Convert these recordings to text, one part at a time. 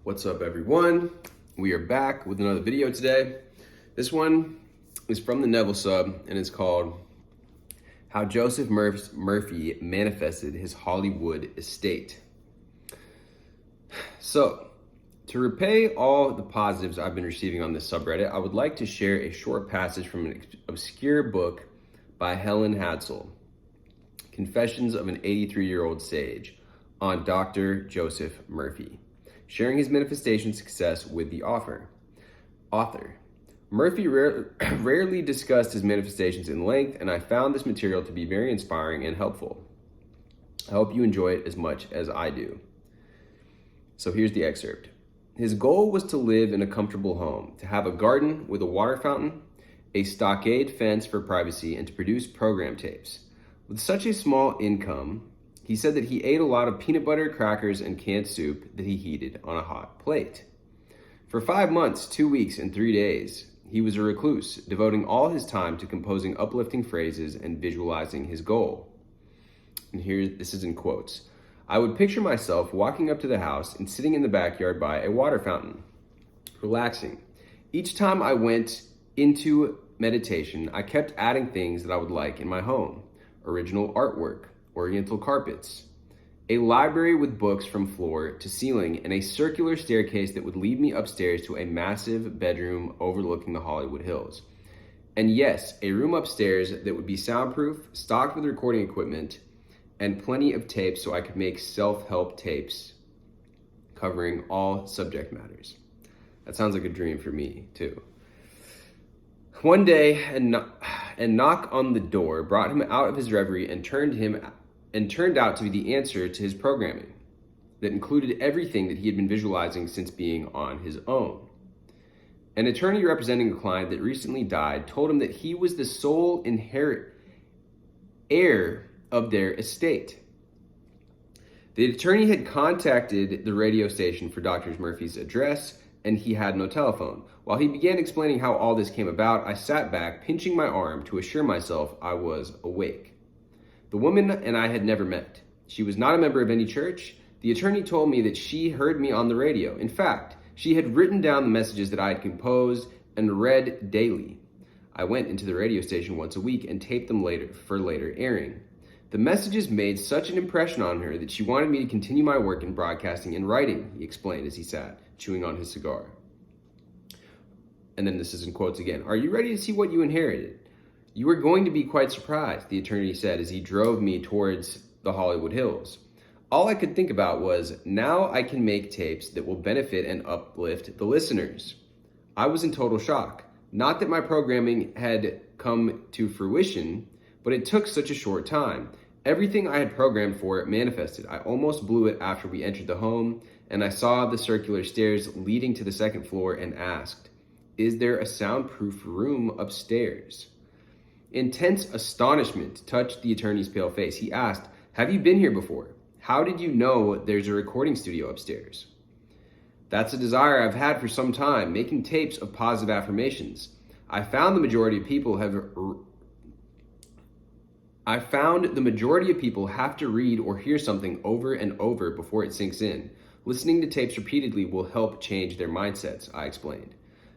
What's up, everyone? We are back with another video today. This one is from the Neville sub and it's called How Joseph Murphy Manifested His Hollywood Estate. So, to repay all the positives I've been receiving on this subreddit, I would like to share a short passage from an obscure book by Helen Hadsell, Confessions of an 83-Year-Old Sage, on Dr. Joseph Murphy, sharing his manifestation success with the author. Murphy rarely discussed his manifestations in length, and I found this material to be very inspiring and helpful. I hope you enjoy it as much as I do. So here's the excerpt. His goal was to live in a comfortable home, to have a garden with a water fountain, a stockade fence for privacy, and to produce program tapes. With such a small income, he said that he ate a lot of peanut butter, crackers, and canned soup that he heated on a hot plate. For 5 months, 2 weeks, and 3 days, he was a recluse, devoting all his time to composing uplifting phrases and visualizing his goal. And here, this is in quotes. I would picture myself walking up to the house and sitting in the backyard by a water fountain, relaxing. Each time I went into meditation, I kept adding things that I would like in my home. Original artwork, oriental carpets, a library with books from floor to ceiling, and a circular staircase that would lead me upstairs to a massive bedroom overlooking the Hollywood Hills. And yes, a room upstairs that would be soundproof, stocked with recording equipment, and plenty of tapes so I could make self-help tapes covering all subject matters. That sounds like a dream for me, too. One day, a knock on the door brought him out of his reverie and turned out to be the answer to his programming that included everything that he had been visualizing since being on his own. An attorney representing a client that recently died told him that he was the sole heir of their estate. The attorney had contacted the radio station for Dr. Murphy's address, and he had no telephone. While he began explaining how all this came about, I sat back, pinching my arm to assure myself I was awake. The woman and I had never met. She was not a member of any church. The attorney told me that she heard me on the radio. In fact, she had written down the messages that I had composed and read daily. I went into the radio station once a week and taped them for later airing. The messages made such an impression on her that she wanted me to continue my work in broadcasting and writing, he explained as he sat, chewing on his cigar. And then this is in quotes again. Are you ready to see what you inherited? You are going to be quite surprised, the attorney said as he drove me towards the Hollywood Hills. All I could think about was, now I can make tapes that will benefit and uplift the listeners. I was in total shock. Not that my programming had come to fruition, but it took such a short time. Everything I had programmed for it manifested. I almost blew it after we entered the home, and I saw the circular stairs leading to the second floor and asked, is there a soundproof room upstairs? Intense astonishment touched the attorney's pale face. He asked, have you been here before? How did you know there's a recording studio upstairs? That's a desire I've had for some time, making tapes of positive affirmations. I found the majority of people have to read or hear something over and over before it sinks in. Listening to tapes repeatedly will help change their mindsets, I explained.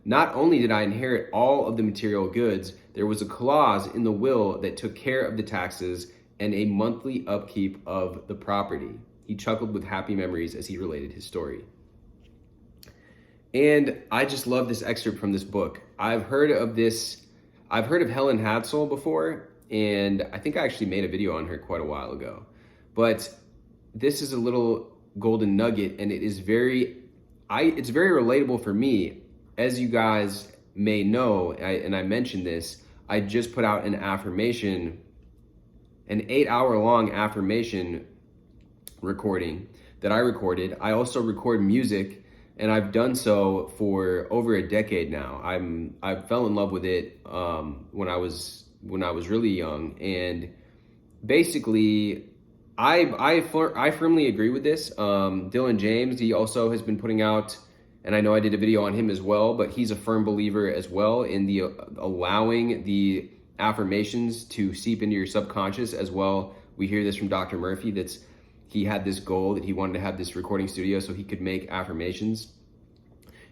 Not only did I inherit all of the material goods, there was a clause in the will that took care of the taxes and a monthly upkeep of the property. He chuckled with happy memories as he related his story. And I just love this excerpt from this book. I've heard of Helen Hadsell before, and I think I actually made a video on her quite a while ago. But this is a little golden nugget, and it's very relatable for me. As you guys may know, and I mentioned this, I just put out an 8-hour-long affirmation recording that I recorded. I also record music, and I've done so for over a decade now. I fell in love with it when I was really young, and basically, I firmly agree with this. Dylan James, he also has been putting out, and I know I did a video on him as well, but he's a firm believer as well in the allowing the affirmations to seep into your subconscious as well. We hear this from Dr. Murphy, that's he had this goal that he wanted to have this recording studio so he could make affirmations.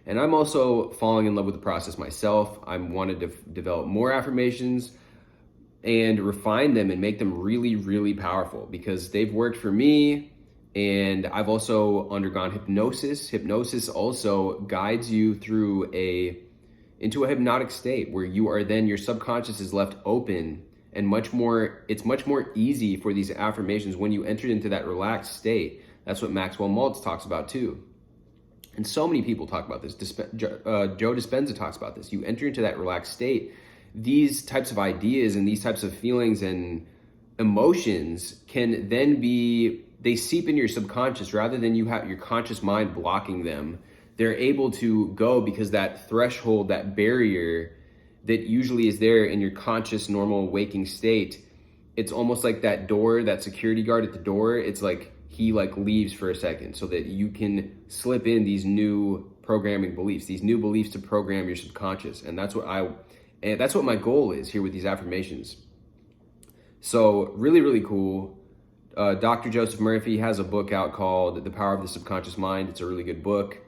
And I'm also falling in love with the process myself. I wanted to develop more affirmations and refine them and make them really, really powerful because they've worked for me. And I've also undergone hypnosis. Hypnosis also guides you through into a hypnotic state where you are then, your subconscious is left open and it's much more easy for these affirmations when you enter into that relaxed state. That's what Maxwell Maltz talks about too. And so many people talk about this. Joe Dispenza talks about this. You enter into that relaxed state. These types of ideas and these types of feelings and emotions can then they seep in your subconscious rather than you have your conscious mind blocking them. They're able to go because that threshold, that barrier that usually is there in your conscious, normal waking state, it's almost like that door, that security guard at the door, it's like he leaves for a second so that you can slip in these new programming beliefs, these new beliefs to program your subconscious. And that's what my goal is here with these affirmations. So really, really cool. Dr. Joseph Murphy has a book out called The Power of the Subconscious Mind. It's a really good book.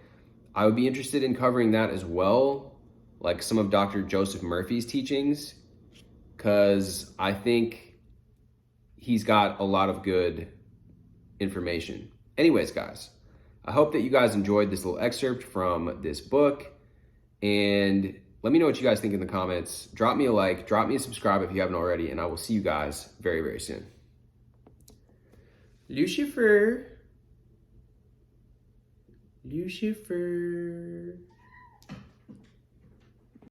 I would be interested in covering that as well, like some of Dr. Joseph Murphy's teachings, because I think he's got a lot of good information. Anyways, guys, I hope that you guys enjoyed this little excerpt from this book, and let me know what you guys think in the comments. Drop me a like, drop me a subscribe if you haven't already, and I will see you guys very, very soon. Lucifer.